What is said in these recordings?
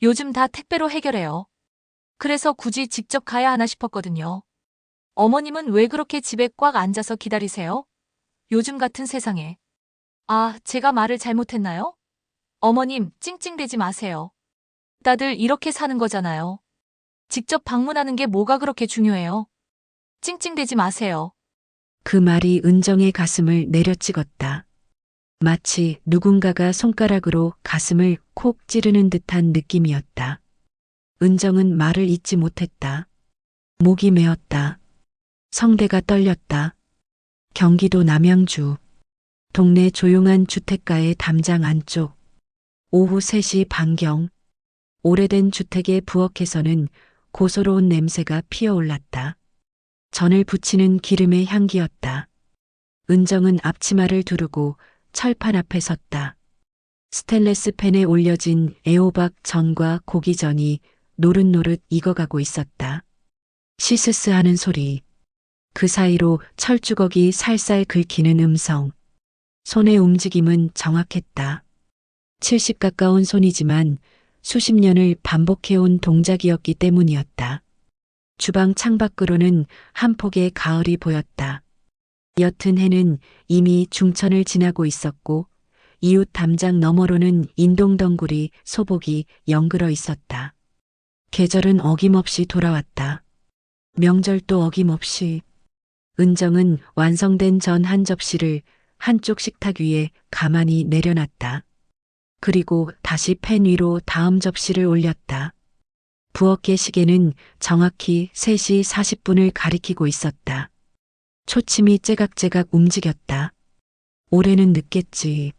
요즘 다 택배로 해결해요. 그래서 굳이 직접 가야 하나 싶었거든요. 어머님은 왜 그렇게 집에 꽉 앉아서 기다리세요? 요즘 같은 세상에. 아, 제가 말을 잘못했나요? 어머님, 찡찡대지 마세요. 다들 이렇게 사는 거잖아요. 직접 방문하는 게 뭐가 그렇게 중요해요? 찡찡대지 마세요. 그 말이 은정의 가슴을 내려찍었다. 마치 누군가가 손가락으로 가슴을 콕 찌르는 듯한 느낌이었다. 은정은 말을 잇지 못했다. 목이 메었다. 성대가 떨렸다. 경기도 남양주. 동네 조용한 주택가의 담장 안쪽. 오후 3시 반경. 오래된 주택의 부엌에서는 고소로운 냄새가 피어올랐다. 전을 부치는 기름의 향기였다. 은정은 앞치마를 두르고 철판 앞에 섰다. 스테인리스 팬에 올려진 애호박 전과 고기전이 노릇노릇 익어가고 있었다. 시스스 하는 소리. 그 사이로 철주걱이 살살 긁히는 음성. 손의 움직임은 정확했다. 70 가까운 손이지만 수십 년을 반복해온 동작이었기 때문이었다. 주방 창밖으로는 한 폭의 가을이 보였다. 옅은 해는 이미 중천을 지나고 있었고 이웃 담장 너머로는 인동덩굴이 소복이 연그러 있었다. 계절은 어김없이 돌아왔다. 명절도 어김없이. 은정은 완성된 전 한 접시를 한쪽 식탁 위에 가만히 내려놨다. 그리고 다시 팬 위로 다음 접시를 올렸다. 부엌의 시계는 정확히 3시 40분을 가리키고 있었다. 초침이 째각째각 움직였다. 올해는 늦겠지.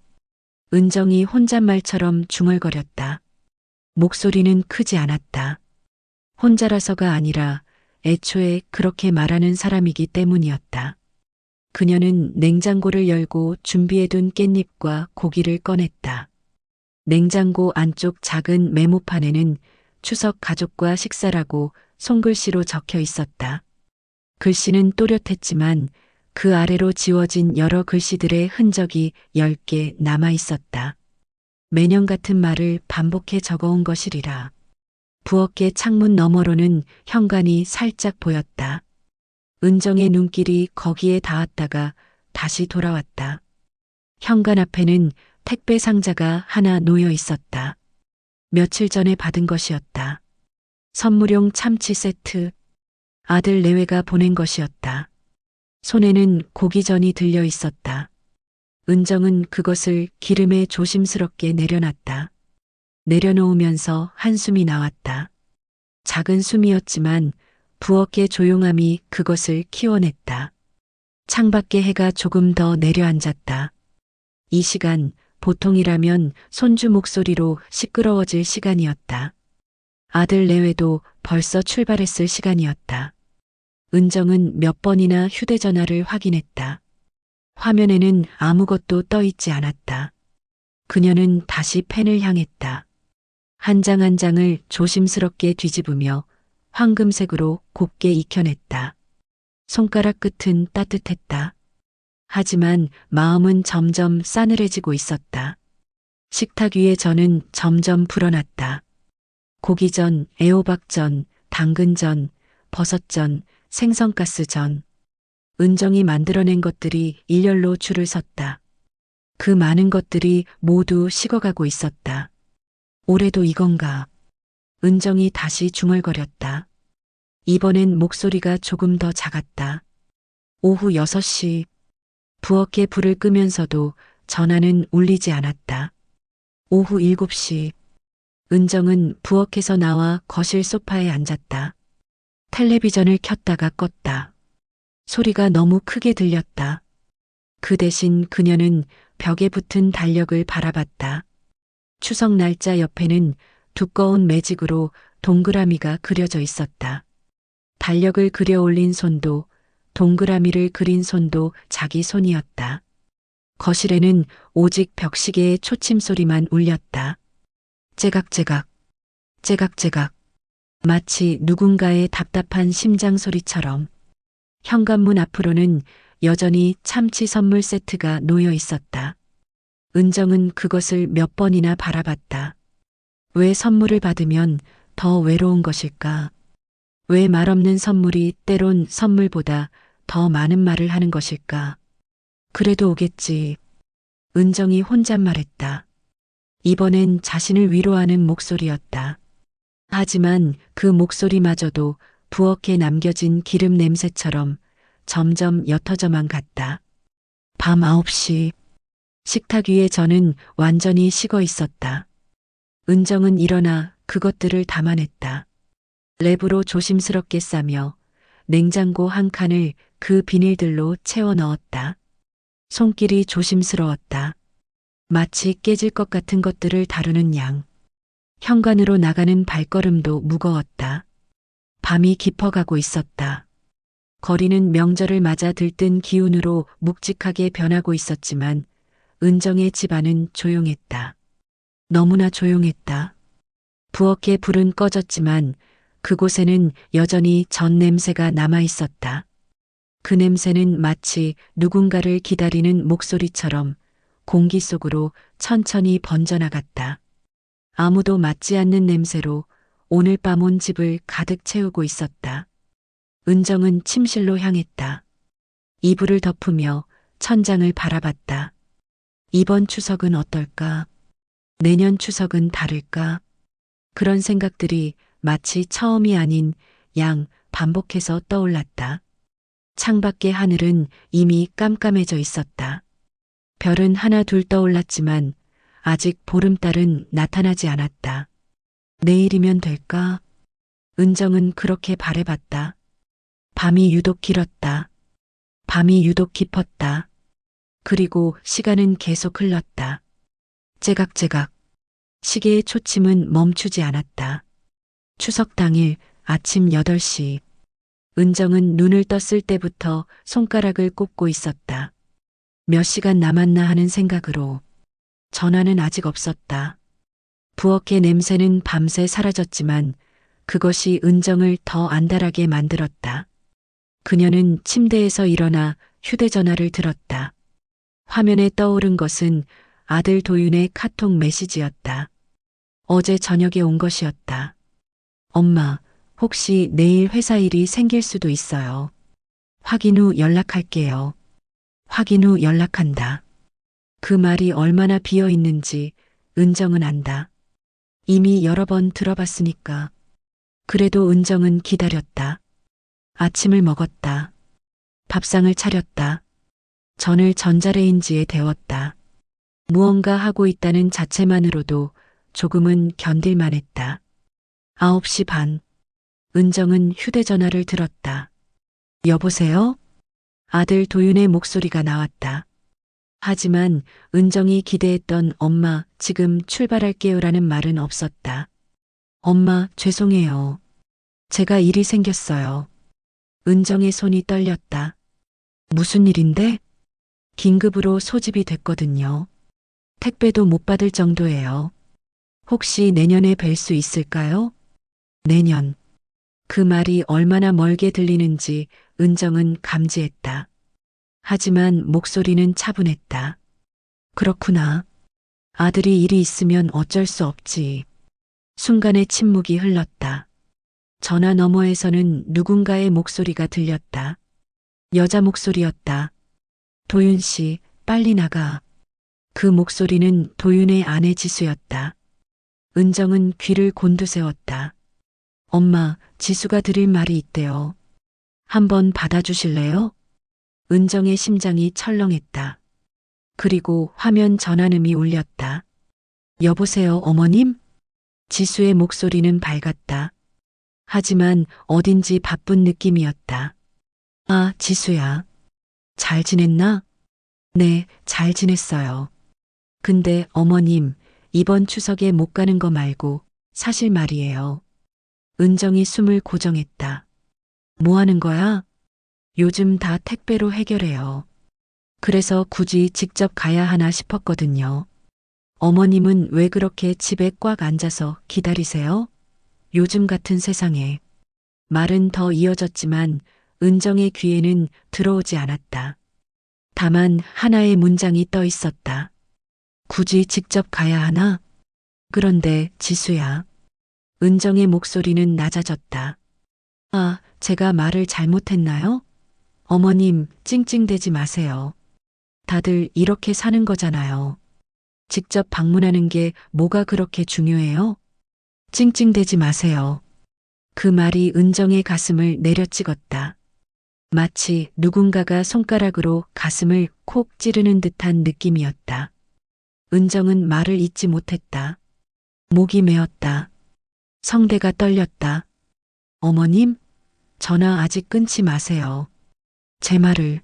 은정이 혼잣말처럼 중얼거렸다. 목소리는 크지 않았다. 혼자라서가 아니라 애초에 그렇게 말하는 사람이기 때문이었다. 그녀는 냉장고를 열고 준비해둔 깻잎과 고기를 꺼냈다. 냉장고 안쪽 작은 메모판에는 추석 가족과 식사라고 손글씨로 적혀 있었다. 글씨는 또렷했지만 그 아래로 지워진 여러 글씨들의 흔적이 10개 남아 있었다. 매년 같은 말을 반복해 적어온 것이리라. 부엌의 창문 너머로는 현관이 살짝 보였다. 은정의 눈길이 거기에 닿았다가 다시 돌아왔다. 현관 앞에는 택배 상자가 하나 놓여 있었다. 며칠 전에 받은 것이었다. 선물용 참치 세트. 아들 내외가 보낸 것이었다. 손에는 고기전이 들려 있었다. 은정은 그것을 기름에 조심스럽게 내려놨다. 내려놓으면서 한숨이 나왔다. 작은 숨이었지만 부엌의 조용함이 그것을 키워냈다. 창밖의 해가 조금 더 내려앉았다. 이 시간 보통이라면 손주 목소리로 시끄러워질 시간이었다. 아들 내외도 벌써 출발했을 시간이었다. 은정은 몇 번이나 휴대전화를 확인했다. 화면에는 아무것도 떠 있지 않았다. 그녀는 다시 펜을 향했다. 한 장 한 장을 조심스럽게 뒤집으며 황금색으로 곱게 익혀냈다. 손가락 끝은 따뜻했다. 하지만 마음은 점점 싸늘해지고 있었다. 식탁 위에 전은 점점 불어났다. 고기전, 애호박전, 당근전, 버섯전, 생선가스전. 은정이 만들어낸 것들이 일렬로 줄을 섰다. 그 많은 것들이 모두 식어가고 있었다. 올해도 이건가? 은정이 다시 중얼거렸다. 이번엔 목소리가 조금 더 작았다. 오후 6시. 부엌에 불을 끄면서도 전화는 울리지 않았다. 오후 7시. 은정은 부엌에서 나와 거실 소파에 앉았다. 텔레비전을 켰다가 껐다. 소리가 너무 크게 들렸다. 그 대신 그녀는 벽에 붙은 달력을 바라봤다. 추석 날짜 옆에는 두꺼운 매직으로 동그라미가 그려져 있었다. 달력을 그려 올린 손도 동그라미를 그린 손도 자기 손이었다. 거실에는 오직 벽시계의 초침 소리만 울렸다. 째각째각, 째각째각. 마치 누군가의 답답한 심장 소리처럼. 현관문 앞으로는 여전히 참치 선물 세트가 놓여 있었다. 은정은 그것을 몇 번이나 바라봤다. 왜 선물을 받으면 더 외로운 것일까? 왜 말없는 선물이 때론 선물보다 더 많은 말을 하는 것일까? 그래도 오겠지. 은정이 혼잣말했다. 이번엔 자신을 위로하는 목소리였다. 하지만 그 목소리마저도 부엌에 남겨진 기름 냄새처럼 점점 옅어져만 갔다. 밤 9시 식탁 위에 저는 완전히 식어 있었다. 은정은 일어나 그것들을 담아냈다. 랩으로 조심스럽게 싸며 냉장고 한 칸을 그 비닐들로 채워 넣었다. 손길이 조심스러웠다. 마치 깨질 것 같은 것들을 다루는 양. 현관으로 나가는 발걸음도 무거웠다. 밤이 깊어가고 있었다. 거리는 명절을 맞아 들뜬 기운으로 묵직하게 변하고 있었지만 은정의 집안은 조용했다. 너무나 조용했다. 부엌에 불은 꺼졌지만 그곳에는 여전히 전 냄새가 남아 있었다. 그 냄새는 마치 누군가를 기다리는 목소리처럼 공기 속으로 천천히 번져나갔다. 아무도 맡지 않는 냄새로 오늘 밤 온 집을 가득 채우고 있었다. 은정은 침실로 향했다. 이불을 덮으며 천장을 바라봤다. 이번 추석은 어떨까? 내년 추석은 다를까? 그런 생각들이 마치 처음이 아닌 양 반복해서 떠올랐다. 창밖의 하늘은 이미 깜깜해져 있었다. 별은 하나 둘 떠올랐지만 아직 보름달은 나타나지 않았다. 내일이면 될까? 은정은 그렇게 바라봤다. 밤이 유독 길었다. 밤이 유독 깊었다. 그리고 시간은 계속 흘렀다. 제각제각. 시계의 초침은 멈추지 않았다. 추석 당일 아침 8시. 은정은 눈을 떴을 때부터 손가락을 꼽고 있었다. 몇 시간 남았나 하는 생각으로. 전화는 아직 없었다. 부엌의 냄새는 밤새 사라졌지만 그것이 은정을 더 안달하게 만들었다. 그녀는 침대에서 일어나 휴대전화를 들었다. 화면에 떠오른 것은 아들 도윤의 카톡 메시지였다. 어제 저녁에 온 것이었다. 엄마, 혹시 내일 회사 일이 생길 수도 있어요. 확인 후 연락할게요. 확인 후 연락한다. 그 말이 얼마나 비어 있는지 은정은 안다. 이미 여러 번 들어봤으니까. 그래도 은정은 기다렸다. 아침을 먹었다. 밥상을 차렸다. 전을 전자레인지에 데웠다. 무언가 하고 있다는 자체만으로도 조금은 견딜만 했다. 9시 반. 은정은 휴대전화를 들었다. 여보세요? 아들 도윤의 목소리가 나왔다. 하지만 은정이 기대했던 엄마, 지금 출발할게요라는 말은 없었다. 엄마, 죄송해요. 제가 일이 생겼어요. 은정의 손이 떨렸다. 무슨 일인데? 긴급으로 소집이 됐거든요. 택배도 못 받을 정도예요. 혹시 내년에 뵐 수 있을까요? 내년. 그 말이 얼마나 멀게 들리는지 은정은 감지했다. 하지만 목소리는 차분했다. 그렇구나. 아들이 일이 있으면 어쩔 수 없지. 순간의 침묵이 흘렀다. 전화 너머에서는 누군가의 목소리가 들렸다. 여자 목소리였다. 도윤 씨, 빨리 나가. 그 목소리는 도윤의 아내 지수였다. 은정은 귀를 곤두세웠다. 엄마, 지수가 드릴 말이 있대요. 한번 받아주실래요? 은정의 심장이 철렁했다. 그리고 화면 전화음이 울렸다. 여보세요, 어머님? 지수의 목소리는 밝았다. 하지만 어딘지 바쁜 느낌이었다. 아, 지수야. 잘 지냈나? 네, 잘 지냈어요. 근데 어머님, 이번 추석에 못 가는 거 말고 사실 말이에요. 은정이 숨을 고정했다. 뭐 하는 거야? 요즘 다 택배로 해결해요. 그래서 굳이 직접 가야 하나 싶었거든요. 어머님은 왜 그렇게 집에 꽉 앉아서 기다리세요? 요즘 같은 세상에. 말은 더 이어졌지만 은정의 귀에는 들어오지 않았다. 다만 하나의 문장이 떠 있었다. 굳이 직접 가야 하나? 그런데 지수야. 은정의 목소리는 낮아졌다. 아, 제가 말을 잘못했나요? 어머님, 찡찡대지 마세요. 다들 이렇게 사는 거잖아요. 직접 방문하는 게 뭐가 그렇게 중요해요? 찡찡대지 마세요. 그 말이 은정의 가슴을 내려찍었다. 마치 누군가가 손가락으로 가슴을 콕 찌르는 듯한 느낌이었다. 은정은 말을 잇지 못했다. 목이 메었다. 성대가 떨렸다. 어머님, 전화 아직 끊지 마세요. 제 말을.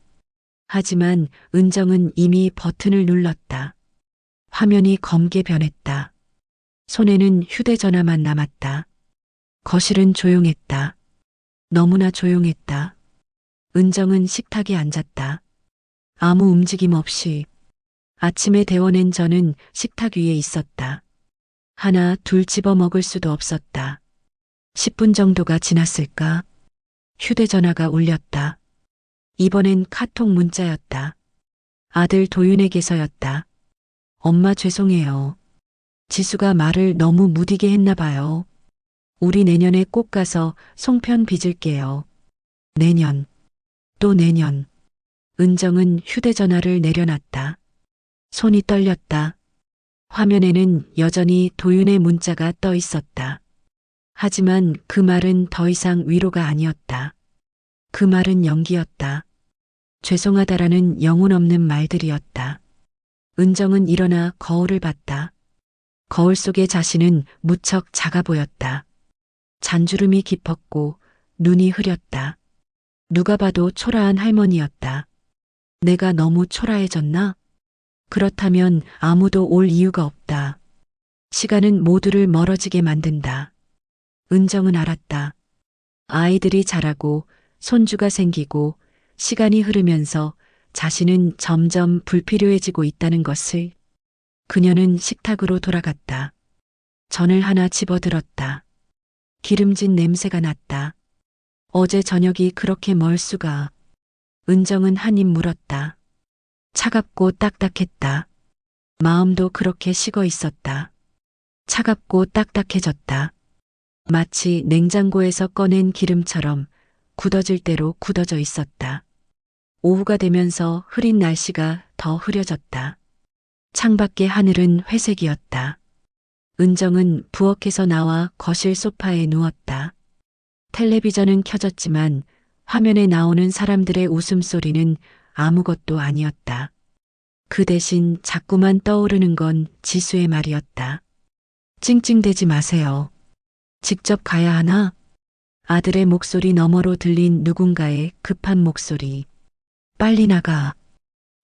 하지만 은정은 이미 버튼을 눌렀다. 화면이 검게 변했다. 손에는 휴대전화만 남았다. 거실은 조용했다. 너무나 조용했다. 은정은 식탁에 앉았다. 아무 움직임 없이. 아침에 데워낸 전은 식탁 위에 있었다. 하나, 둘 집어 먹을 수도 없었다. 10분 정도가 지났을까? 휴대전화가 울렸다. 이번엔 카톡 문자였다. 아들 도윤에게서였다. 엄마 죄송해요. 지수가 말을 너무 무디게 했나 봐요. 우리 내년에 꼭 가서 송편 빚을게요. 내년. 또 내년. 은정은 휴대전화를 내려놨다. 손이 떨렸다. 화면에는 여전히 도윤의 문자가 떠 있었다. 하지만 그 말은 더 이상 위로가 아니었다. 그 말은 연기였다. 죄송하다라는 영혼 없는 말들이었다. 은정은 일어나 거울을 봤다. 거울 속의 자신은 무척 작아 보였다. 잔주름이 깊었고 눈이 흐렸다. 누가 봐도 초라한 할머니였다. 내가 너무 초라해졌나? 그렇다면 아무도 올 이유가 없다. 시간은 모두를 멀어지게 만든다. 은정은 알았다. 아이들이 자라고 손주가 생기고 시간이 흐르면서 자신은 점점 불필요해지고 있다는 것을. 그녀는 식탁으로 돌아갔다. 전을 하나 집어들었다. 기름진 냄새가 났다. 어제 저녁이 그렇게 멀 수가. 은정은 한 입 물었다. 차갑고 딱딱했다. 마음도 그렇게 식어 있었다. 차갑고 딱딱해졌다. 마치 냉장고에서 꺼낸 기름처럼 굳어질 대로 굳어져 있었다. 오후가 되면서 흐린 날씨가 더 흐려졌다. 창밖의 하늘은 회색이었다. 은정은 부엌에서 나와 거실 소파에 누웠다. 텔레비전은 켜졌지만 화면에 나오는 사람들의 웃음소리는 아무것도 아니었다. 그 대신 자꾸만 떠오르는 건 지수의 말이었다. 찡찡대지 마세요. 직접 가야 하나? 아들의 목소리 너머로 들린 누군가의 급한 목소리. 빨리 나가.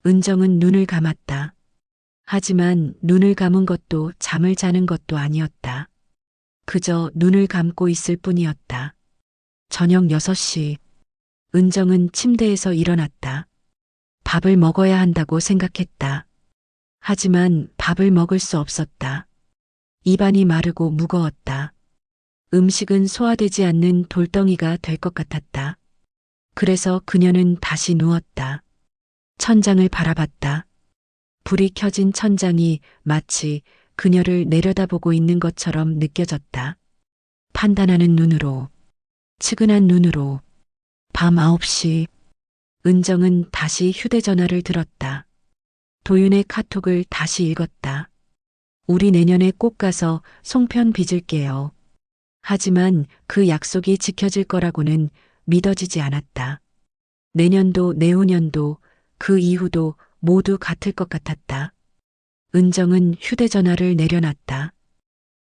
은정은 눈을 감았다. 하지만 눈을 감은 것도 잠을 자는 것도 아니었다. 그저 눈을 감고 있을 뿐이었다. 저녁 6시. 은정은 침대에서 일어났다. 밥을 먹어야 한다고 생각했다. 하지만 밥을 먹을 수 없었다. 입안이 마르고 무거웠다. 음식은 소화되지 않는 돌덩이가 될 것 같았다. 그래서 그녀는 다시 누웠다. 천장을 바라봤다. 불이 켜진 천장이 마치 그녀를 내려다보고 있는 것처럼 느껴졌다. 판단하는 눈으로, 측은한 눈으로. 밤 9시. 은정은 다시 휴대전화를 들었다. 도윤의 카톡을 다시 읽었다. 우리 내년에 꼭 가서 송편 빚을게요. 하지만 그 약속이 지켜질 거라고는 믿어지지 않았다. 내년도 내후년도 그 이후도 모두 같을 것 같았다. 은정은 휴대전화를 내려놨다.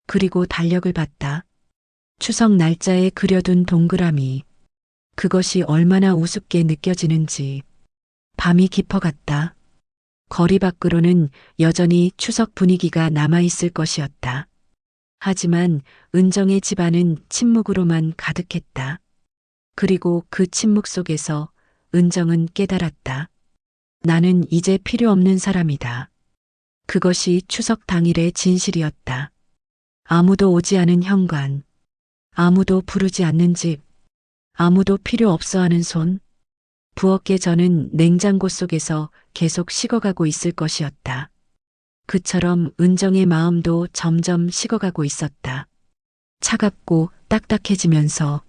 그리고 달력을 봤다. 추석 날짜에 그려둔 동그라미. 그것이 얼마나 우습게 느껴지는지. 밤이 깊어갔다. 거리 밖으로는 여전히 추석 분위기가 남아있을 것이었다. 하지만 은정의 집안은 침묵으로만 가득했다. 그리고 그 침묵 속에서 은정은 깨달았다. 나는 이제 필요 없는 사람이다. 그것이 추석 당일의 진실이었다. 아무도 오지 않은 현관, 아무도 부르지 않는 집, 아무도 필요 없어 하는 손. 부엌의 저는 냉장고 속에서 계속 식어가고 있을 것이었다. 그처럼 은정의 마음도 점점 식어가고 있었다. 차갑고 딱딱해지면서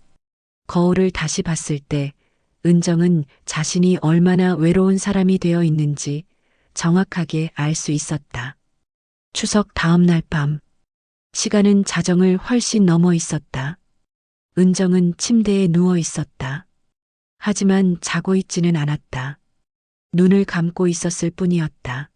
거울을 다시 봤을 때 은정은 자신이 얼마나 외로운 사람이 되어 있는지 정확하게 알 수 있었다. 추석 다음 날 밤, 시간은 자정을 훨씬 넘어 있었다. 은정은 침대에 누워 있었다. 하지만 자고 있지는 않았다. 눈을 감고 있었을 뿐이었다.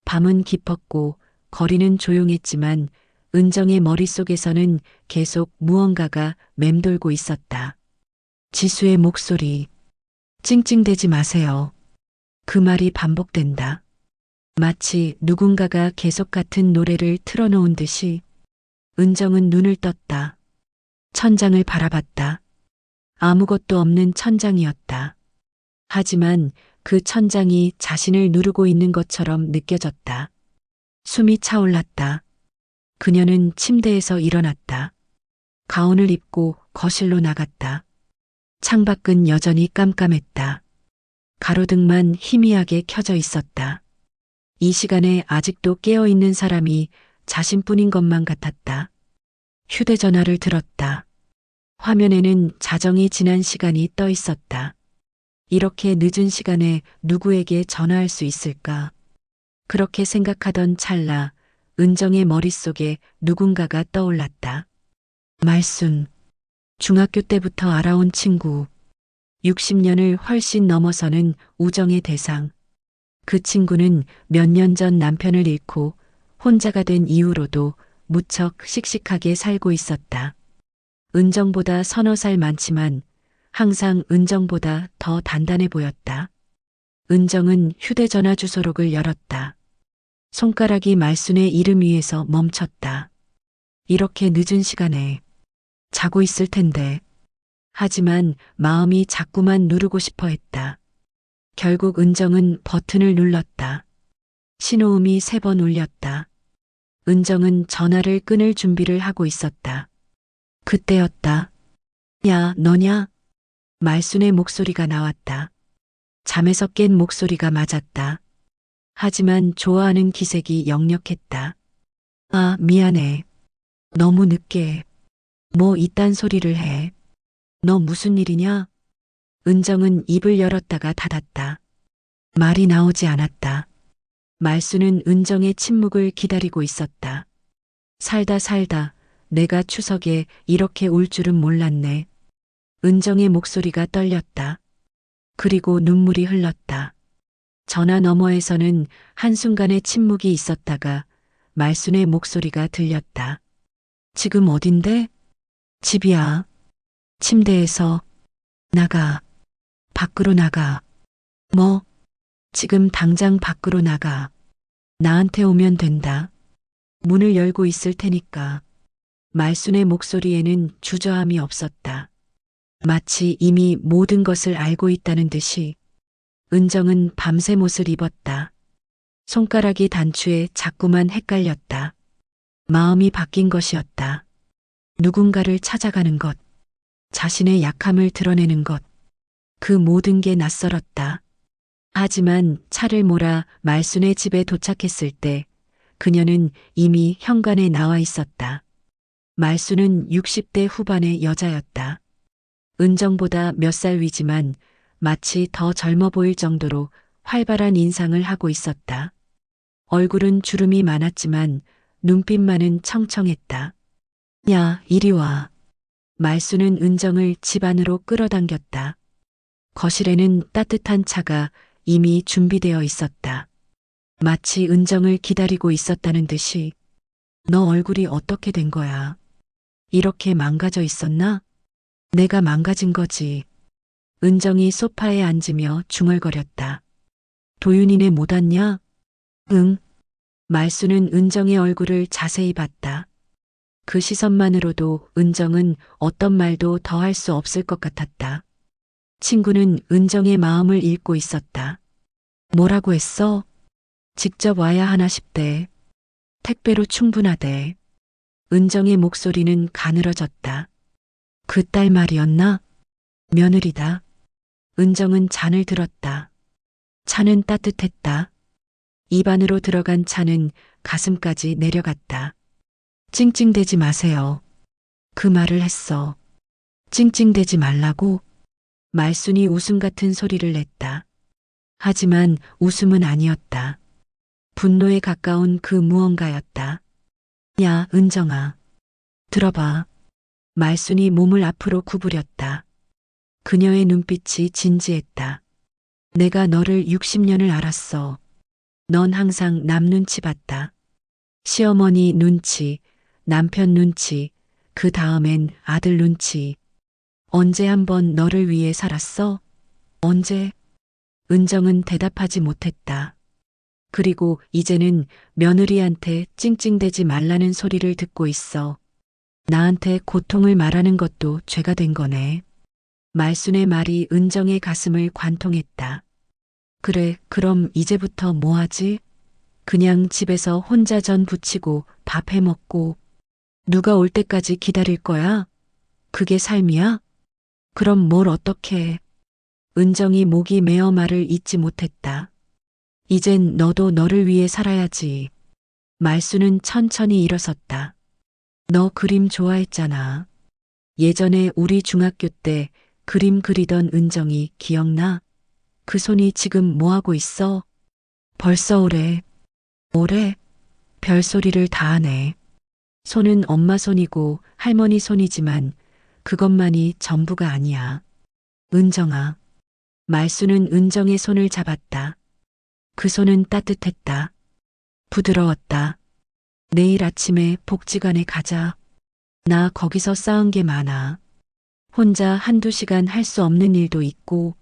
밤은 깊었고 거리는 조용했지만 은정의 머릿속에서는 계속 무언가가 맴돌고 있었다. 지수의 목소리. 찡찡대지 마세요. 그 말이 반복된다. 마치 누군가가 계속 같은 노래를 틀어놓은 듯이 은정은 눈을 떴다. 천장을 바라봤다. 아무것도 없는 천장이었다. 하지만 그 천장이 자신을 누르고 있는 것처럼 느껴졌다. 숨이 차올랐다. 그녀는 침대에서 일어났다. 가운을 입고 거실로 나갔다. 창밖은 여전히 깜깜했다. 가로등만 희미하게 켜져 있었다. 이 시간에 아직도 깨어있는 사람이 자신뿐인 것만 같았다. 휴대전화를 들었다. 화면에는 자정이 지난 시간이 떠 있었다. 이렇게 늦은 시간에 누구에게 전화할 수 있을까? 그렇게 생각하던 찰나 은정의 머릿속에 누군가가 떠올랐다. 말순. 중학교 때부터 알아온 친구. 60년을 훨씬 넘어서는 우정의 대상. 그 친구는 몇 년 전 남편을 잃고 혼자가 된 이후로도 무척 씩씩하게 살고 있었다. 은정보다 서너 살 많지만 항상 은정보다 더 단단해 보였다. 은정은 휴대전화 주소록을 열었다. 손가락이 말순의 이름 위에서 멈췄다. 이렇게 늦은 시간에 자고 있을 텐데. 하지만 마음이 자꾸만 누르고 싶어 했다. 결국 은정은 버튼을 눌렀다. 신호음이 3번 울렸다. 은정은 전화를 끊을 준비를 하고 있었다. 그때였다. 야, 너냐? 말순의 목소리가 나왔다. 잠에서 깬 목소리가 맞았다. 하지만 좋아하는 기색이 역력했다. 아, 미안해. 너무 늦게. 뭐 이딴 소리를 해. 너 무슨 일이냐? 은정은 입을 열었다가 닫았다. 말이 나오지 않았다. 말수는 은정의 침묵을 기다리고 있었다. 살다 내가 추석에 이렇게 울 줄은 몰랐네. 은정의 목소리가 떨렸다. 그리고 눈물이 흘렀다. 전화 너머에서는 한순간의 침묵이 있었다가 말순의 목소리가 들렸다. 지금 어딘데? 집이야. 침대에서. 나가. 밖으로 나가. 뭐? 지금 당장 밖으로 나가. 나한테 오면 된다. 문을 열고 있을 테니까. 말순의 목소리에는 주저함이 없었다. 마치 이미 모든 것을 알고 있다는 듯이. 은정은 밤샘 옷을 입었다. 손가락이 단추에 자꾸만 헷갈렸다. 마음이 바뀐 것이었다. 누군가를 찾아가는 것. 자신의 약함을 드러내는 것. 그 모든 게 낯설었다. 하지만 차를 몰아 말순의 집에 도착했을 때 그녀는 이미 현관에 나와 있었다. 말순은 60대 후반의 여자였다. 은정보다 몇 살 위지만 마치 더 젊어 보일 정도로 활발한 인상을 하고 있었다. 얼굴은 주름이 많았지만 눈빛만은 청청했다. 야, 이리 와. 말순은 은정을 집 안으로 끌어당겼다. 거실에는 따뜻한 차가 이미 준비되어 있었다. 마치 은정을 기다리고 있었다는 듯이. 너 얼굴이 어떻게 된 거야? 이렇게 망가져 있었나? 내가 망가진 거지. 은정이 소파에 앉으며 중얼거렸다. 도윤이네 못 왔냐? 응. 말수는 은정의 얼굴을 자세히 봤다. 그 시선만으로도 은정은 어떤 말도 더 할 수 없을 것 같았다. 친구는 은정의 마음을 읽고 있었다. 뭐라고 했어? 직접 와야 하나 싶대. 택배로 충분하대. 은정의 목소리는 가늘어졌다. 그 딸 말이었나? 며느리다. 은정은 잔을 들었다. 차는 따뜻했다. 입 안으로 들어간 차는 가슴까지 내려갔다. 찡찡대지 마세요. 그 말을 했어. 찡찡대지 말라고? 말순이 웃음 같은 소리를 냈다. 하지만 웃음은 아니었다. 분노에 가까운 그 무언가였다. 야, 은정아. 들어봐. 말순이 몸을 앞으로 구부렸다. 그녀의 눈빛이 진지했다. 내가 너를 60년을 알았어. 넌 항상 남 눈치 봤다. 시어머니 눈치, 남편 눈치, 그 다음엔 아들 눈치. 언제 한번 너를 위해 살았어? 언제? 은정은 대답하지 못했다. 그리고 이제는 며느리한테 찡찡대지 말라는 소리를 듣고 있어. 나한테 고통을 말하는 것도 죄가 된 거네. 말순의 말이 은정의 가슴을 관통했다. 그래, 그럼 이제부터 뭐 하지? 그냥 집에서 혼자 전 부치고 밥 해 먹고 누가 올 때까지 기다릴 거야? 그게 삶이야? 그럼 뭘 어떻게 해? 은정이 목이 메어 말을 잇지 못했다. 이젠 너도 너를 위해 살아야지. 말순은 천천히 일어섰다. 너 그림 좋아했잖아. 예전에 우리 중학교 때 그림 그리던 은정이 기억나? 그 손이 지금 뭐 하고 있어? 벌써 오래. 오래? 별소리를 다 하네. 손은 엄마 손이고 할머니 손이지만 그것만이 전부가 아니야. 은정아. 말순은 은정의 손을 잡았다. 그 손은 따뜻했다. 부드러웠다. 내일 아침에 복지관에 가자. 나 거기서 쌓은 게 많아. 혼자 한두 시간 할 수 없는 일도 있고,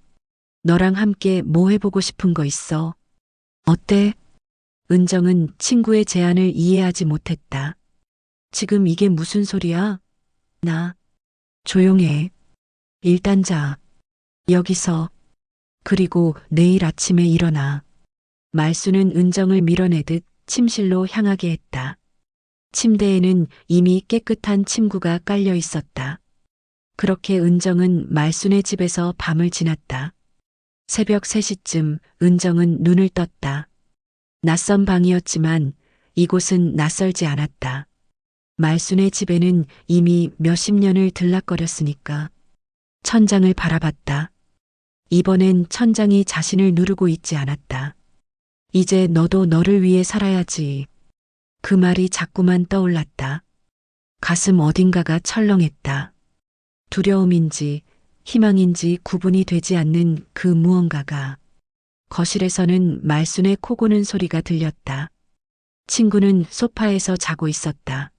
너랑 함께 뭐 해보고 싶은 거 있어. 어때? 은정은 친구의 제안을 이해하지 못했다. 지금 이게 무슨 소리야? 나. 조용해. 일단 자. 여기서. 그리고 내일 아침에 일어나. 말순은 은정을 밀어내듯 침실로 향하게 했다. 침대에는 이미 깨끗한 침구가 깔려 있었다. 그렇게 은정은 말순의 집에서 밤을 지났다. 새벽 3시쯤 은정은 눈을 떴다. 낯선 방이었지만 이곳은 낯설지 않았다. 말순의 집에는 이미 몇십 년을 들락거렸으니까. 천장을 바라봤다. 이번엔 천장이 자신을 누르고 있지 않았다. 이제 너도 너를 위해 살아야지. 그 말이 자꾸만 떠올랐다. 가슴 어딘가가 철렁했다. 두려움인지 희망인지 구분이 되지 않는 그 무언가가. 거실에서는 말순의 코 고는 소리가 들렸다. 친구는 소파에서 자고 있었다.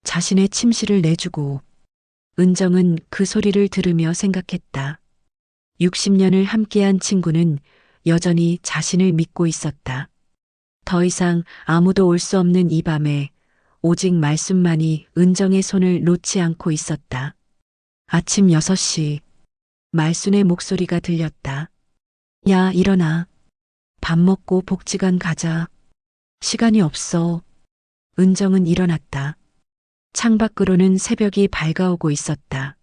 자신의 침실을 내주고. 은정은 그 소리를 들으며 생각했다. 60년을 함께한 친구는 여전히 자신을 믿고 있었다. 더 이상 아무도 올 수 없는 이 밤에 오직 말순만이 은정의 손을 놓지 않고 있었다. 아침 6시 말순의 목소리가 들렸다. 야, 일어나. 밥 먹고 복지관 가자. 시간이 없어. 은정은 일어났다. 창밖으로는 새벽이 밝아오고 있었다.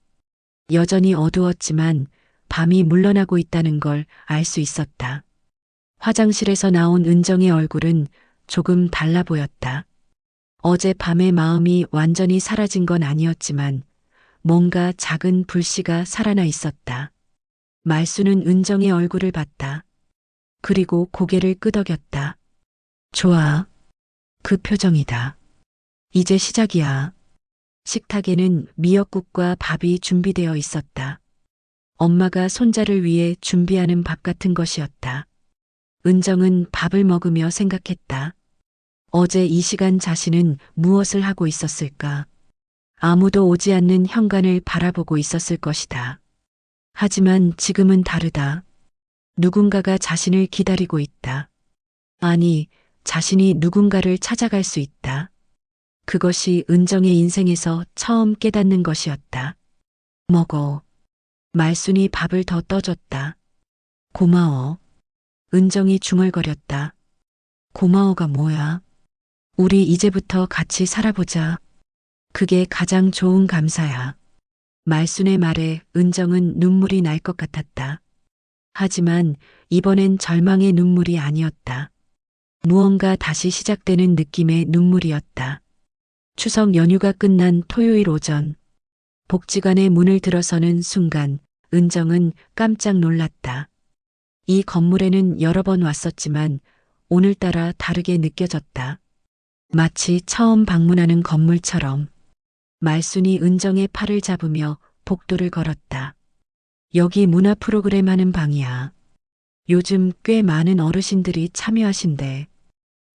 여전히 어두웠지만 밤이 물러나고 있다는 걸 알 수 있었다. 화장실에서 나온 은정의 얼굴은 조금 달라 보였다. 어제 밤의 마음이 완전히 사라진 건 아니었지만 뭔가 작은 불씨가 살아나 있었다. 말순은 은정의 얼굴을 봤다. 그리고 고개를 끄덕였다. 좋아. 그 표정이다. 이제 시작이야. 식탁에는 미역국과 밥이 준비되어 있었다. 엄마가 손자를 위해 준비하는 밥 같은 것이었다. 은정은 밥을 먹으며 생각했다. 어제 이 시간 자신은 무엇을 하고 있었을까? 아무도 오지 않는 현관을 바라보고 있었을 것이다. 하지만 지금은 다르다. 누군가가 자신을 기다리고 있다. 아니, 자신이 누군가를 찾아갈 수 있다. 그것이 은정의 인생에서 처음 깨닫는 것이었다. 먹어. 말순이 밥을 더 떠줬다. 고마워. 은정이 중얼거렸다. 고마워가 뭐야? 우리 이제부터 같이 살아보자. 그게 가장 좋은 감사야. 말순의 말에 은정은 눈물이 날 것 같았다. 하지만 이번엔 절망의 눈물이 아니었다. 무언가 다시 시작되는 느낌의 눈물이었다. 추석 연휴가 끝난 토요일 오전, 복지관의 문을 들어서는 순간 은정은 깜짝 놀랐다. 이 건물에는 여러 번 왔었지만 오늘따라 다르게 느껴졌다. 마치 처음 방문하는 건물처럼. 말순이 은정의 팔을 잡으며 복도를 걸었다. 여기 문화 프로그램 하는 방이야. 요즘 꽤 많은 어르신들이 참여하신대.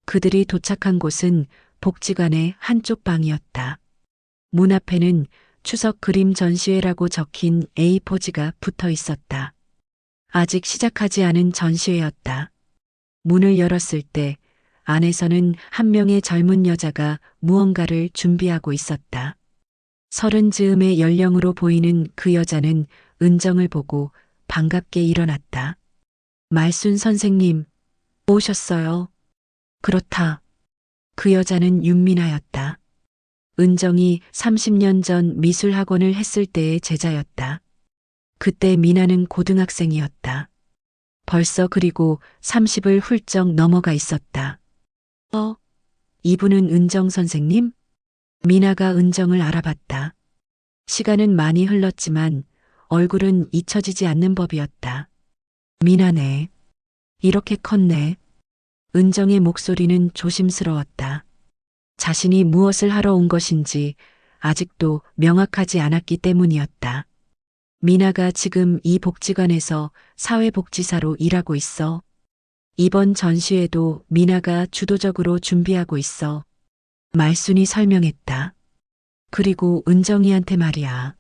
그들이 도착한 곳은 복지관의 한쪽 방이었다. 문 앞에는 추석 그림 전시회라고 적힌 A4지가 붙어 있었다. 아직 시작하지 않은 전시회였다. 문을 열었을 때 안에서는 한 명의 젊은 여자가 무언가를 준비하고 있었다. 30 즈음의 연령으로 보이는 그 여자는 은정을 보고 반갑게 일어났다. 말순 선생님, 오셨어요? 그렇다. 그 여자는 윤미나였다. 은정이 30년 전 미술학원을 했을 때의 제자였다. 그때 미나는 고등학생이었다. 벌써 그리고 30을 훌쩍 넘어가 있었다. 이분은 은정 선생님? 미나가 은정을 알아봤다. 시간은 많이 흘렀지만 얼굴은 잊혀지지 않는 법이었다. 미나네. 이렇게 컸네. 은정의 목소리는 조심스러웠다. 자신이 무엇을 하러 온 것인지 아직도 명확하지 않았기 때문이었다. 미나가 지금 이 복지관에서 사회복지사로 일하고 있어. 이번 전시회도 미나가 주도적으로 준비하고 있어. 말순이 설명했다. 그리고 은정이한테 말이야.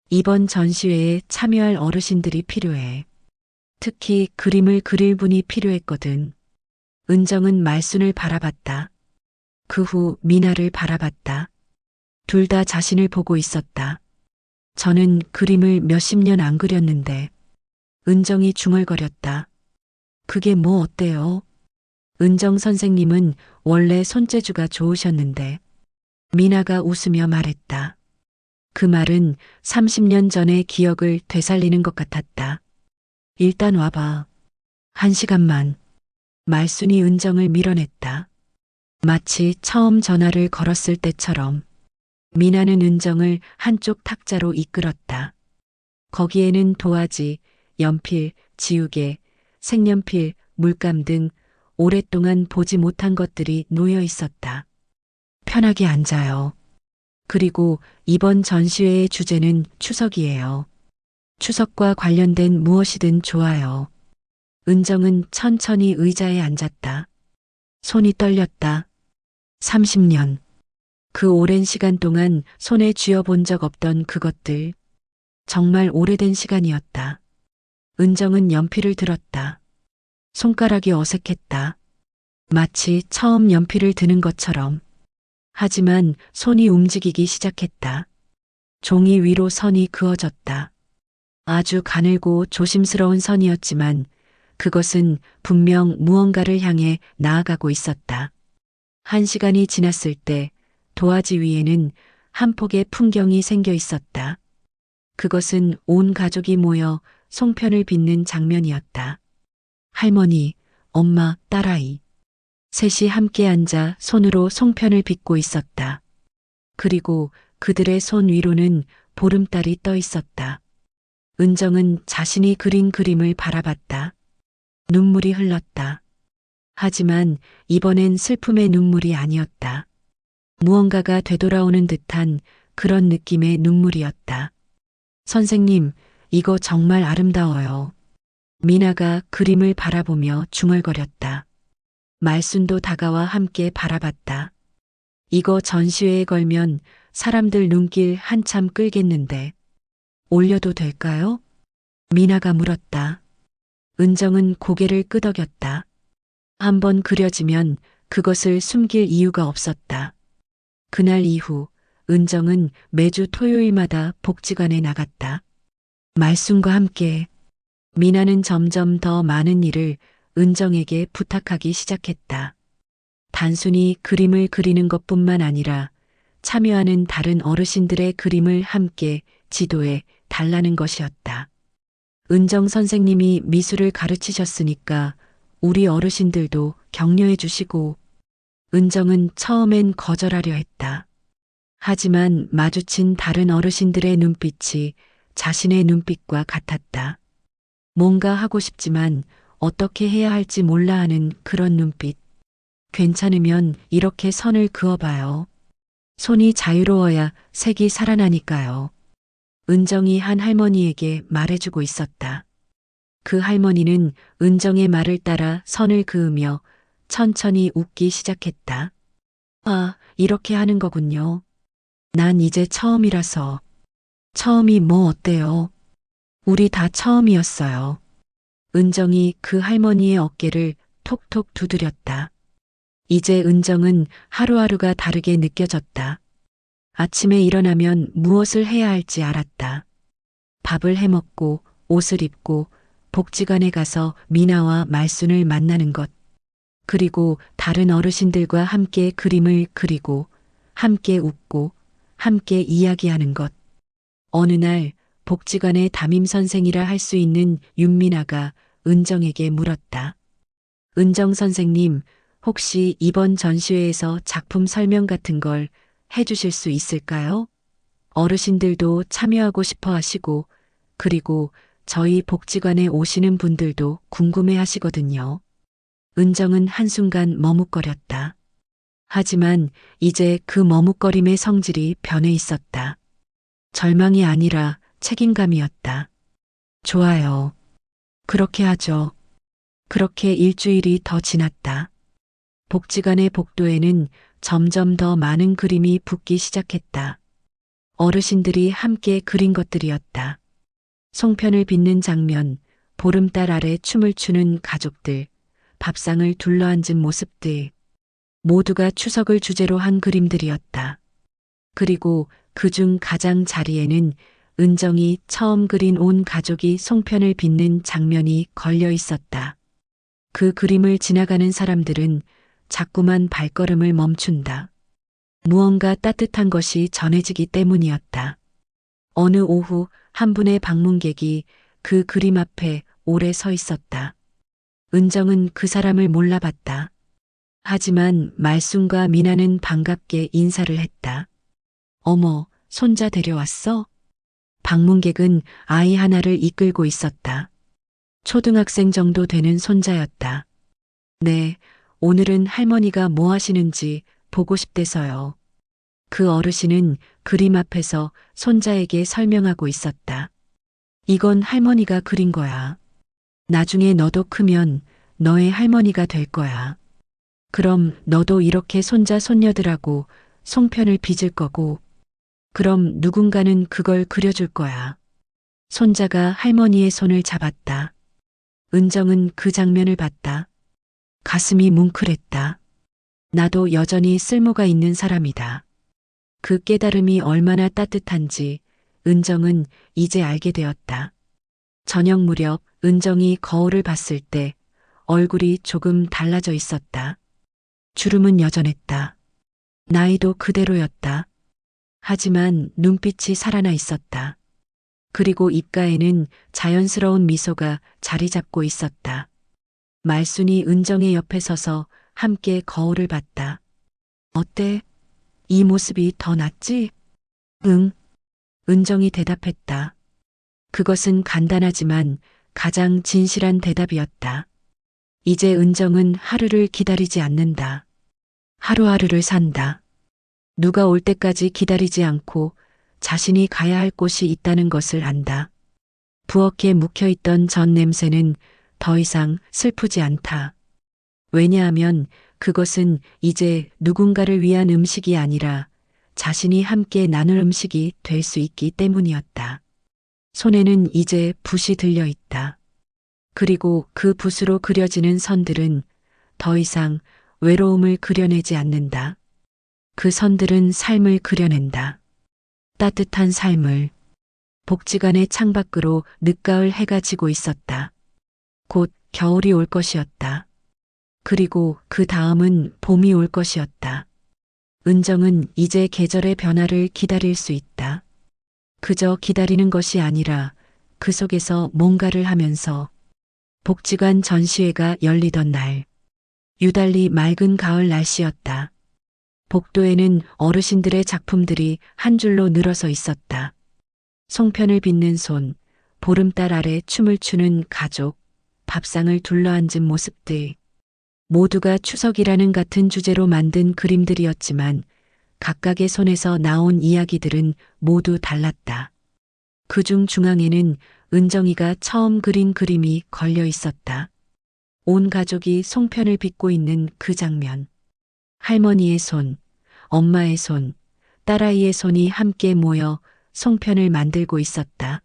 이번 전시회에 참여할 어르신들이 필요해. 특히 그림을 그릴 분이 필요했거든. 은정은 말순을 바라봤다. 그 후 미나를 바라봤다. 둘 다 자신을 보고 있었다. 저는 그림을 몇십 년 안 그렸는데. 은정이 중얼거렸다. 그게 뭐 어때요? 은정 선생님은 원래 손재주가 좋으셨는데. 미나가 웃으며 말했다. 그 말은 30년 전의 기억을 되살리는 것 같았다. 일단 와봐. 1시간만. 말순이 은정을 밀어냈다. 마치 처음 전화를 걸었을 때처럼. 미나는 은정을 한쪽 탁자로 이끌었다. 거기에는 도화지, 연필, 지우개, 색연필, 물감 등 오랫동안 보지 못한 것들이 놓여 있었다. 편하게 앉아요. 그리고 이번 전시회의 주제는 추석이에요. 추석과 관련된 무엇이든 좋아요. 은정은 천천히 의자에 앉았다. 손이 떨렸다. 30년. 그 오랜 시간 동안 손에 쥐어본 적 없던 그것들. 정말 오래된 시간이었다. 은정은 연필을 들었다. 손가락이 어색했다. 마치 처음 연필을 드는 것처럼. 하지만 손이 움직이기 시작했다. 종이 위로 선이 그어졌다. 아주 가늘고 조심스러운 선이었지만 그것은 분명 무언가를 향해 나아가고 있었다. 1시간이 지났을 때 도화지 위에는 한 폭의 풍경이 생겨 있었다. 그것은 온 가족이 모여 송편을 빚는 장면이었다. 할머니, 엄마, 딸아이. 셋이 함께 앉아 손으로 송편을 빚고 있었다. 그리고 그들의 손 위로는 보름달이 떠 있었다. 은정은 자신이 그린 그림을 바라봤다. 눈물이 흘렀다. 하지만 이번엔 슬픔의 눈물이 아니었다. 무언가가 되돌아오는 듯한 그런 느낌의 눈물이었다. 선생님, 이거 정말 아름다워요. 미나가 그림을 바라보며 중얼거렸다. 말순도 다가와 함께 바라봤다. 이거 전시회에 걸면 사람들 눈길 한참 끌겠는데. 올려도 될까요? 미나가 물었다. 은정은 고개를 끄덕였다. 한번 그려지면 그것을 숨길 이유가 없었다. 그날 이후 은정은 매주 토요일마다 복지관에 나갔다. 말순과 함께 미나는 점점 더 많은 일을 은정에게 부탁하기 시작했다. 단순히 그림을 그리는 것뿐만 아니라 참여하는 다른 어르신들의 그림을 함께 지도해 달라는 것이었다. 은정 선생님이 미술을 가르치셨으니까 우리 어르신들도 격려해 주시고 은정은 처음엔 거절하려 했다. 하지만 마주친 다른 어르신들의 눈빛이 자신의 눈빛과 같았다. 뭔가 하고 싶지만 어떻게 해야 할지 몰라 하는 그런 눈빛. 괜찮으면 이렇게 선을 그어봐요. 손이 자유로워야 색이 살아나니까요. 은정이 한 할머니에게 말해주고 있었다. 그 할머니는 은정의 말을 따라 선을 그으며 천천히 웃기 시작했다. 아, 이렇게 하는 거군요. 난 이제 처음이라서. 처음이 뭐 어때요? 우리 다 처음이었어요. 은정이 그 할머니의 어깨를 톡톡 두드렸다. 이제 은정은 하루하루가 다르게 느껴졌다. 아침에 일어나면 무엇을 해야 할지 알았다. 밥을 해먹고 옷을 입고 복지관에 가서 미나와 말순을 만나는 것. 그리고 다른 어르신들과 함께 그림을 그리고 함께 웃고 함께 이야기하는 것. 어느 날 복지관의 담임 선생이라 할 수 있는 윤미나가 은정에게 물었다. 은정 선생님, 혹시 이번 전시회에서 작품 설명 같은 걸 해주실 수 있을까요? 어르신들도 참여하고 싶어 하시고, 그리고 저희 복지관에 오시는 분들도 궁금해 하시거든요. 은정은 한순간 머뭇거렸다. 하지만 이제 그 머뭇거림의 성질이 변해 있었다. 절망이 아니라 책임감이었다. 좋아요. 그렇게 하죠. 그렇게 일주일이 더 지났다. 복지관의 복도에는 점점 더 많은 그림이 붙기 시작했다. 어르신들이 함께 그린 것들이었다. 송편을 빚는 장면, 보름달 아래 춤을 추는 가족들, 밥상을 둘러앉은 모습들, 모두가 추석을 주제로 한 그림들이었다. 그리고 그중 가장 자리에는 은정이 처음 그린 온 가족이 송편을 빚는 장면이 걸려 있었다. 그 그림을 지나가는 사람들은 자꾸만 발걸음을 멈춘다. 무언가 따뜻한 것이 전해지기 때문이었다. 어느 오후 한 분의 방문객이 그 그림 앞에 오래 서 있었다. 은정은 그 사람을 몰라봤다. 하지만 말순과 미나는 반갑게 인사를 했다. 어머, 손자 데려왔어? 방문객은 아이 하나를 이끌고 있었다. 초등학생 정도 되는 손자였다. 네, 오늘은 할머니가 뭐 하시는지 보고 싶대서요. 그 어르신은 그림 앞에서 손자에게 설명하고 있었다. 이건 할머니가 그린 거야. 나중에 너도 크면 너의 할머니가 될 거야. 그럼 너도 이렇게 손자 손녀들하고 송편을 빚을 거고, 그럼 누군가는 그걸 그려줄 거야. 손자가 할머니의 손을 잡았다. 은정은 그 장면을 봤다. 가슴이 뭉클했다. 나도 여전히 쓸모가 있는 사람이다. 그 깨달음이 얼마나 따뜻한지 은정은 이제 알게 되었다. 저녁 무렵 은정이 거울을 봤을 때 얼굴이 조금 달라져 있었다. 주름은 여전했다. 나이도 그대로였다. 하지만 눈빛이 살아나 있었다. 그리고 입가에는 자연스러운 미소가 자리 잡고 있었다. 말순이 은정의 옆에 서서 함께 거울을 봤다. 어때? 이 모습이 더 낫지? 응. 은정이 대답했다. 그것은 간단하지만 가장 진실한 대답이었다. 이제 은정은 하루를 기다리지 않는다. 하루하루를 산다. 누가 올 때까지 기다리지 않고 자신이 가야 할 곳이 있다는 것을 안다. 부엌에 묵혀있던 전 냄새는 더 이상 슬프지 않다. 왜냐하면 그것은 이제 누군가를 위한 음식이 아니라 자신이 함께 나눌 음식이 될 수 있기 때문이었다. 손에는 이제 붓이 들려 있다. 그리고 그 붓으로 그려지는 선들은 더 이상 외로움을 그려내지 않는다. 그 선들은 삶을 그려낸다. 따뜻한 삶을. 복지관의 창밖으로 늦가을 해가 지고 있었다. 곧 겨울이 올 것이었다. 그리고 그 다음은 봄이 올 것이었다. 은정은 이제 계절의 변화를 기다릴 수 있다. 그저 기다리는 것이 아니라 그 속에서 뭔가를 하면서 복지관 전시회가 열리던 날. 유달리 맑은 가을 날씨였다. 복도에는 어르신들의 작품들이 한 줄로 늘어서 있었다. 송편을 빚는 손, 보름달 아래 춤을 추는 가족, 밥상을 둘러앉은 모습들. 모두가 추석이라는 같은 주제로 만든 그림들이었지만 각각의 손에서 나온 이야기들은 모두 달랐다. 그중 중앙에는 은정이가 처음 그린 그림이 걸려 있었다. 온 가족이 송편을 빚고 있는 그 장면. 할머니의 손, 엄마의 손, 딸아이의 손이 함께 모여 송편을 만들고 있었다.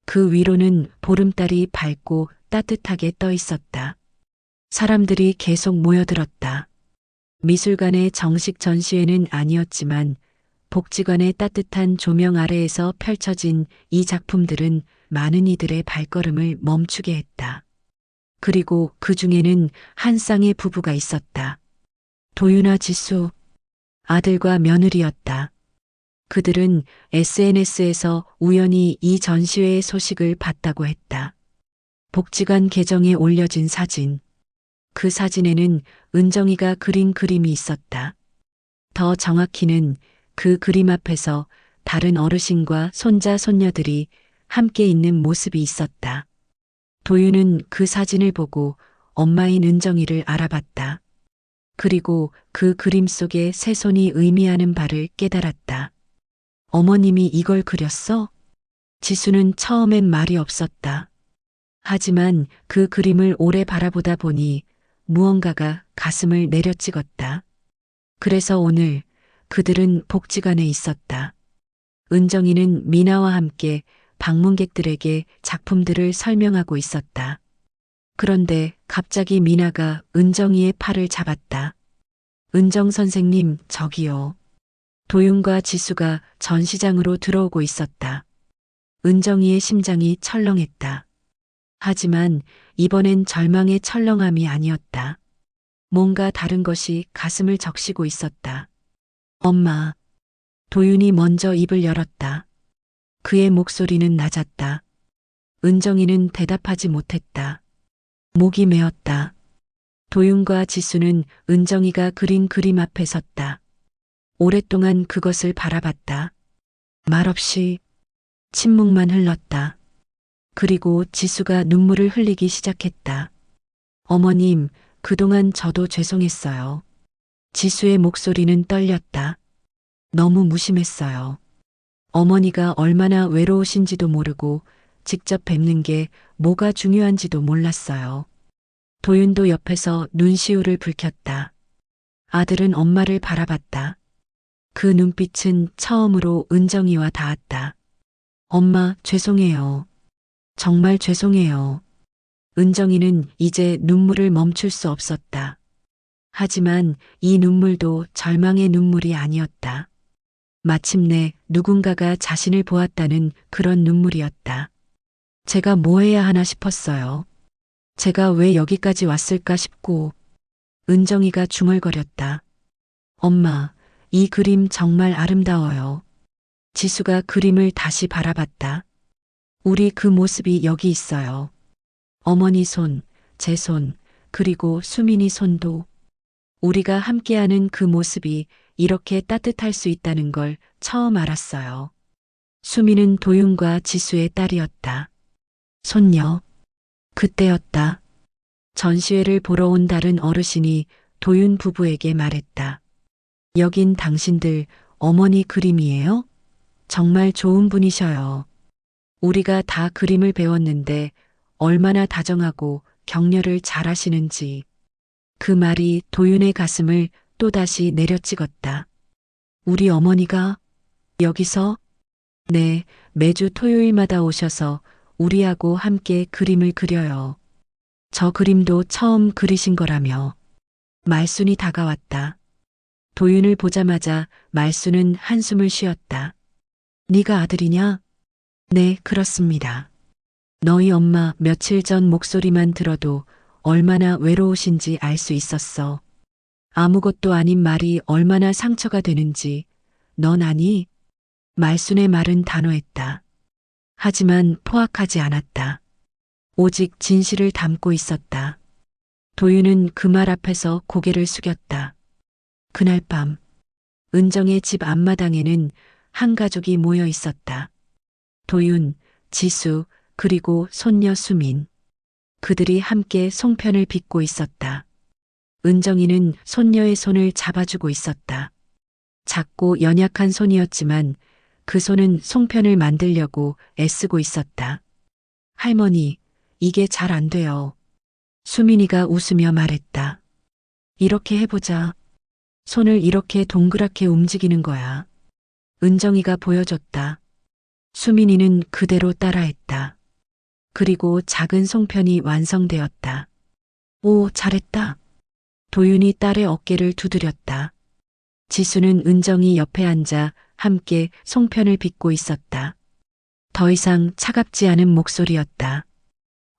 그 위로는 보름달이 밝고 따뜻하게 떠 있었다. 사람들이 계속 모여들었다. 미술관의 정식 전시회는 아니었지만 복지관의 따뜻한 조명 아래에서 펼쳐진 이 작품들은 많은 이들의 발걸음을 멈추게 했다. 그리고 그 중에는 한 쌍의 부부가 있었다. 도윤아 지수, 아들과 며느리였다. 그들은 SNS에서 우연히 이 전시회의 소식을 봤다고 했다. 복지관 계정에 올려진 사진. 그 사진에는 은정이가 그린 그림이 있었다. 더 정확히는 그 그림 앞에서 다른 어르신과 손자, 손녀들이 함께 있는 모습이 있었다. 도윤은 그 사진을 보고 엄마인 은정이를 알아봤다. 그리고 그 그림 속에 새 손이 의미하는 바를 깨달았다. 어머님이 이걸 그렸어? 지수는 처음엔 말이 없었다. 하지만 그 그림을 오래 바라보다 보니 무언가가 가슴을 내려찍었다. 그래서 오늘 그들은 복지관에 있었다. 은정이는 미나와 함께 방문객들에게 작품들을 설명하고 있었다. 그런데 갑자기 미나가 은정이의 팔을 잡았다. 은정 선생님, 저기요. 도윤과 지수가 전시장으로 들어오고 있었다. 은정이의 심장이 철렁했다. 하지만 이번엔 절망의 철렁함이 아니었다. 뭔가 다른 것이 가슴을 적시고 있었다. 엄마. 도윤이 먼저 입을 열었다. 그의 목소리는 낮았다. 은정이는 대답하지 못했다. 목이 메었다. 도윤과 지수는 은정이가 그린 그림 앞에 섰다. 오랫동안 그것을 바라봤다. 말없이 침묵만 흘렀다. 그리고 지수가 눈물을 흘리기 시작했다. 어머님, 그동안 저도 죄송했어요. 지수의 목소리는 떨렸다. 너무 무심했어요. 어머니가 얼마나 외로우신지도 모르고 직접 뵙는 게 뭐가 중요한지도 몰랐어요. 도윤도 옆에서 눈시울을 붉혔다. 아들은 엄마를 바라봤다. 그 눈빛은 처음으로 은정이와 닿았다. 엄마, 죄송해요. 정말 죄송해요. 은정이는 이제 눈물을 멈출 수 없었다. 하지만 이 눈물도 절망의 눈물이 아니었다. 마침내 누군가가 자신을 보았다는 그런 눈물이었다. 제가 뭐 해야 하나 싶었어요. 제가 왜 여기까지 왔을까 싶고. 은정이가 중얼거렸다. 엄마, 이 그림 정말 아름다워요. 지수가 그림을 다시 바라봤다. 우리 그 모습이 여기 있어요. 어머니 손, 제 손, 그리고 수민이 손도. 우리가 함께하는 그 모습이 이렇게 따뜻할 수 있다는 걸 처음 알았어요. 수민은 도윤과 지수의 딸이었다. 손녀. 그때였다. 전시회를 보러 온 다른 어르신이 도윤 부부에게 말했다. 여긴 당신들 어머니 그림이에요? 정말 좋은 분이셔요. 우리가 다 그림을 배웠는데 얼마나 다정하고 격려를 잘하시는지. 그 말이 도윤의 가슴을 또다시 내려찍었다. 우리 어머니가 여기서? 네, 매주 토요일마다 오셔서 우리하고 함께 그림을 그려요. 저 그림도 처음 그리신 거라며. 말순이 다가왔다. 도윤을 보자마자 말순은 한숨을 쉬었다. 네가 아들이냐? 네, 그렇습니다. 너희 엄마 며칠 전 목소리만 들어도 얼마나 외로우신지 알 수 있었어. 아무것도 아닌 말이 얼마나 상처가 되는지 넌 아니? 말순의 말은 단호했다. 하지만 포악하지 않았다. 오직 진실을 담고 있었다. 도윤은 그 말 앞에서 고개를 숙였다. 그날 밤 은정의 집 앞마당에는 한 가족이 모여 있었다. 도윤, 지수, 그리고 손녀 수민. 그들이 함께 송편을 빚고 있었다. 은정이는 손녀의 손을 잡아주고 있었다. 작고 연약한 손이었지만 그 손은 송편을 만들려고 애쓰고 있었다. 할머니, 이게 잘 안 돼요. 수민이가 웃으며 말했다. 이렇게 해보자. 손을 이렇게 동그랗게 움직이는 거야. 은정이가 보여줬다. 수민이는 그대로 따라했다. 그리고 작은 송편이 완성되었다. 오, 잘했다. 도윤이 딸의 어깨를 두드렸다. 지수는 은정이 옆에 앉아 함께 송편을 빚고 있었다. 더 이상 차갑지 않은 목소리였다.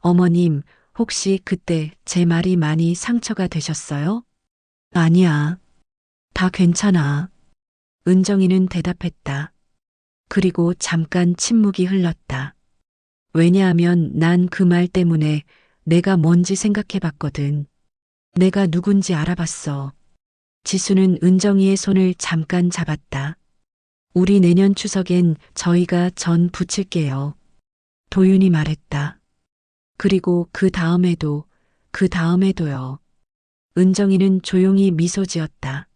어머님, 혹시 그때 제 말이 많이 상처가 되셨어요? 아니야. 다 괜찮아. 은정이는 대답했다. 그리고 잠깐 침묵이 흘렀다. 왜냐하면 난 그 말 때문에 내가 뭔지 생각해 봤거든. 내가 누군지 알아봤어. 지수는 은정이의 손을 잠깐 잡았다. 우리 내년 추석엔 저희가 전 부칠게요. 도윤이 말했다. 그리고 그 다음에도, 그 다음에도요. 은정이는 조용히 미소 지었다.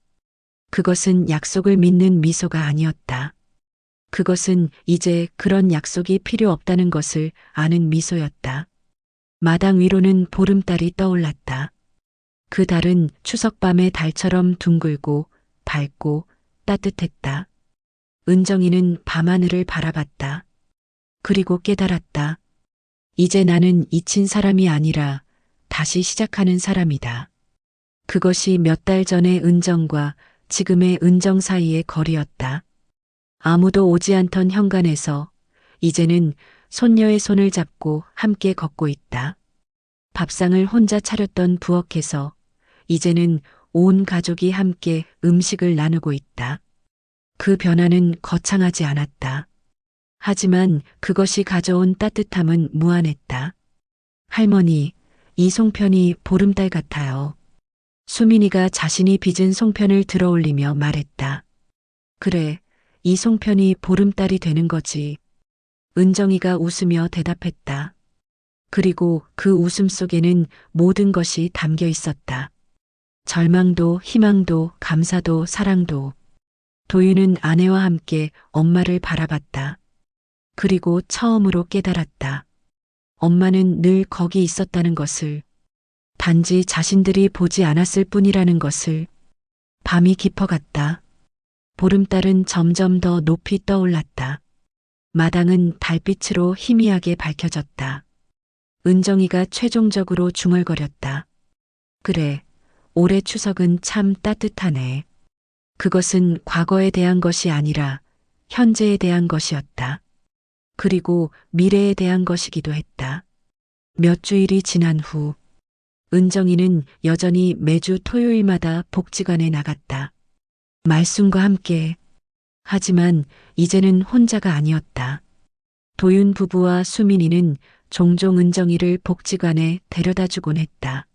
그것은 약속을 믿는 미소가 아니었다. 그것은 이제 그런 약속이 필요 없다는 것을 아는 미소였다. 마당 위로는 보름달이 떠올랐다. 그 달은 추석밤의 달처럼 둥글고 밝고 따뜻했다. 은정이는 밤하늘을 바라봤다. 그리고 깨달았다. 이제 나는 잊힌 사람이 아니라 다시 시작하는 사람이다. 그것이 몇 달 전의 은정과 지금의 은정 사이의 거리였다. 아무도 오지 않던 현관에서 이제는 손녀의 손을 잡고 함께 걷고 있다. 밥상을 혼자 차렸던 부엌에서 이제는 온 가족이 함께 음식을 나누고 있다. 그 변화는 거창하지 않았다. 하지만 그것이 가져온 따뜻함은 무한했다. 할머니, 이 송편이 보름달 같아요. 수민이가 자신이 빚은 송편을 들어올리며 말했다. 그래, 이 송편이 보름달이 되는 거지. 은정이가 웃으며 대답했다. 그리고 그 웃음 속에는 모든 것이 담겨 있었다. 절망도, 희망도, 감사도, 사랑도. 도윤은 아내와 함께 엄마를 바라봤다. 그리고 처음으로 깨달았다. 엄마는 늘 거기 있었다는 것을, 단지 자신들이 보지 않았을 뿐이라는 것을. 밤이 깊어갔다. 보름달은 점점 더 높이 떠올랐다. 마당은 달빛으로 희미하게 밝혀졌다. 은정이가 최종적으로 중얼거렸다. 그래, 올해 추석은 참 따뜻하네. 그것은 과거에 대한 것이 아니라 현재에 대한 것이었다. 그리고 미래에 대한 것이기도 했다. 몇 주일이 지난 후, 은정이는 여전히 매주 토요일마다 복지관에 나갔다. 말순과 함께. 하지만 이제는 혼자가 아니었다. 도윤 부부와 수민이는 종종 은정이를 복지관에 데려다 주곤 했다.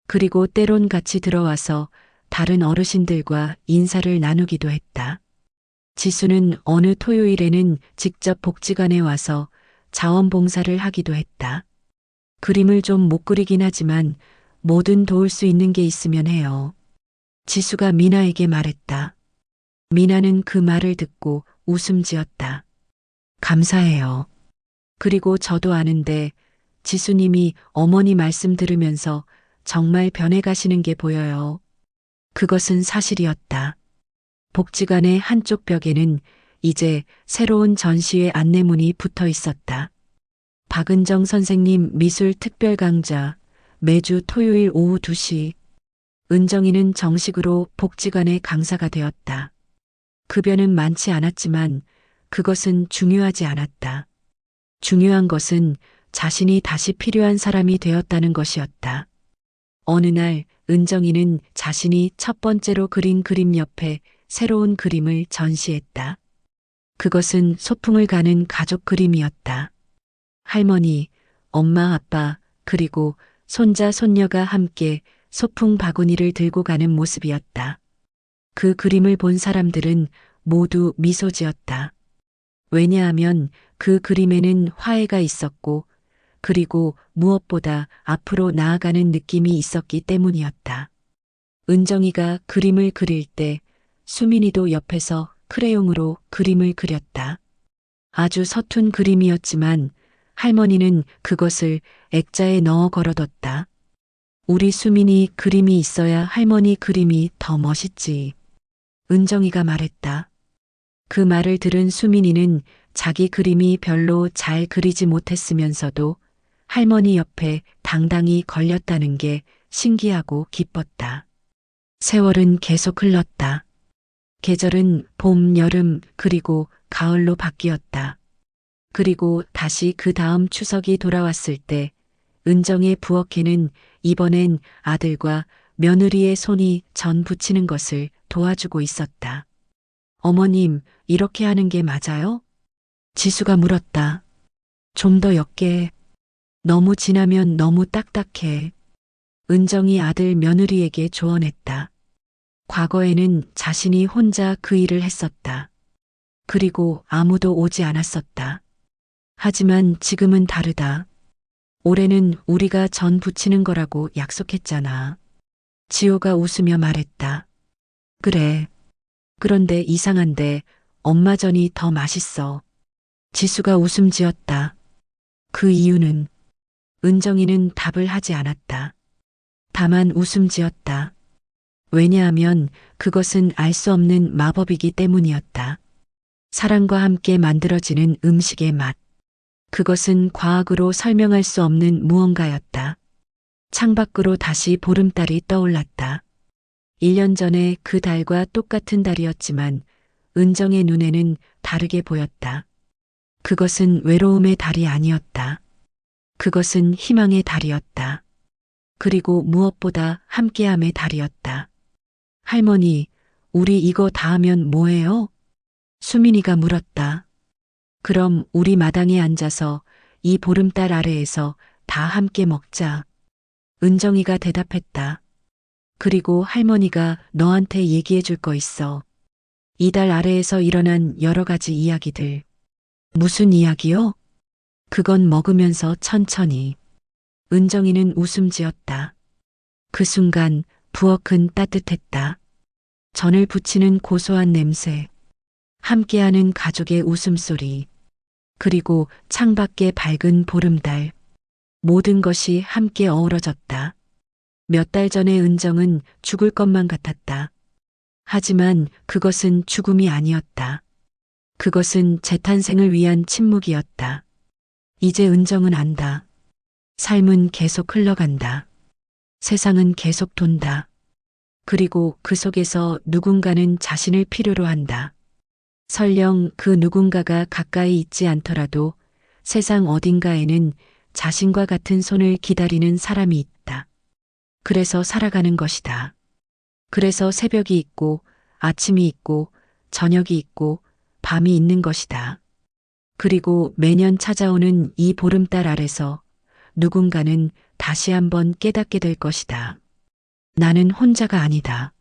그리고 때론 같이 들어와서 다른 어르신들과 인사를 나누기도 했다. 지수는 어느 토요일에는 직접 복지관에 와서 자원봉사를 하기도 했다. 그림을 좀 못 그리긴 하지만 뭐든 도울 수 있는 게 있으면 해요. 지수가 미나에게 말했다. 미나는 그 말을 듣고 웃음 지었다. 감사해요. 그리고 저도 아는데 지수님이 어머니 말씀 들으면서 정말 변해가시는 게 보여요. 그것은 사실이었다. 복지관의 한쪽 벽에는 이제 새로운 전시회 안내문이 붙어 있었다. 박은정 선생님 미술 특별 강좌, 매주 토요일 오후 2시. 은정이는 정식으로 복지관의 강사가 되었다. 급여는 많지 않았지만 그것은 중요하지 않았다. 중요한 것은 자신이 다시 필요한 사람이 되었다는 것이었다. 어느 날 은정이는 자신이 첫 번째로 그린 그림 옆에 새로운 그림을 전시했다. 그것은 소풍을 가는 가족 그림이었다. 할머니, 엄마, 아빠, 그리고 손자, 손녀가 함께 소풍 바구니를 들고 가는 모습이었다. 그 그림을 본 사람들은 모두 미소 지었다. 왜냐하면 그 그림에는 화해가 있었고, 그리고 무엇보다 앞으로 나아가는 느낌이 있었기 때문이었다. 은정이가 그림을 그릴 때 수민이도 옆에서 크레용으로 그림을 그렸다. 아주 서툰 그림이었지만 할머니는 그것을 액자에 넣어 걸어뒀다. 우리 수민이 그림이 있어야 할머니 그림이 더 멋있지. 은정이가 말했다. 그 말을 들은 수민이는 자기 그림이 별로 잘 그리지 못했으면서도 할머니 옆에 당당히 걸렸다는 게 신기하고 기뻤다. 세월은 계속 흘렀다. 계절은 봄, 여름, 그리고 가을로 바뀌었다. 그리고 다시 그 다음 추석이 돌아왔을 때 은정의 부엌에는 이번엔 아들과 며느리의 손이 전 부치는 것을 도와주고 있었다. 어머님, 이렇게 하는 게 맞아요? 지수가 물었다. 좀 더 옅게. 너무 진하면 너무 딱딱해. 은정이 아들 며느리에게 조언했다. 과거에는 자신이 혼자 그 일을 했었다. 그리고 아무도 오지 않았었다. 하지만 지금은 다르다. 올해는 우리가 전 부치는 거라고 약속했잖아. 지호가 웃으며 말했다. 그래. 그런데 이상한데 엄마 전이 더 맛있어. 지수가 웃음 지었다. 그 이유는 은정이는 답을 하지 않았다. 다만 웃음 지었다. 왜냐하면 그것은 알 수 없는 마법이기 때문이었다. 사랑과 함께 만들어지는 음식의 맛. 그것은 과학으로 설명할 수 없는 무언가였다. 창밖으로 다시 보름달이 떠올랐다. 1년 전에 그 달과 똑같은 달이었지만 은정의 눈에는 다르게 보였다. 그것은 외로움의 달이 아니었다. 그것은 희망의 달이었다. 그리고 무엇보다 함께함의 달이었다. 할머니, 우리 이거 다 하면 뭐해요? 수민이가 물었다. 그럼 우리 마당에 앉아서 이 보름달 아래에서 다 함께 먹자. 은정이가 대답했다. 그리고 할머니가 너한테 얘기해 줄 거 있어. 이 달 아래에서 일어난 여러 가지 이야기들. 무슨 이야기요? 그건 먹으면서 천천히. 은정이는 웃음 지었다. 그 순간 부엌은 따뜻했다. 전을 부치는 고소한 냄새. 함께하는 가족의 웃음소리. 그리고 창밖의 밝은 보름달. 모든 것이 함께 어우러졌다. 몇 달 전의 은정은 죽을 것만 같았다. 하지만 그것은 죽음이 아니었다. 그것은 재탄생을 위한 침묵이었다. 이제 은정은 안다. 삶은 계속 흘러간다. 세상은 계속 돈다. 그리고 그 속에서 누군가는 자신을 필요로 한다. 설령 그 누군가가 가까이 있지 않더라도 세상 어딘가에는 자신과 같은 손을 기다리는 사람이 있다. 그래서 살아가는 것이다. 그래서 새벽이 있고 아침이 있고 저녁이 있고 밤이 있는 것이다. 그리고 매년 찾아오는 이 보름달 아래서 누군가는 다시 한번 깨닫게 될 것이다. 나는 혼자가 아니다.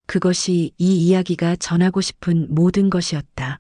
그것이 이 이야기가 전하고 싶은 모든 것이었다.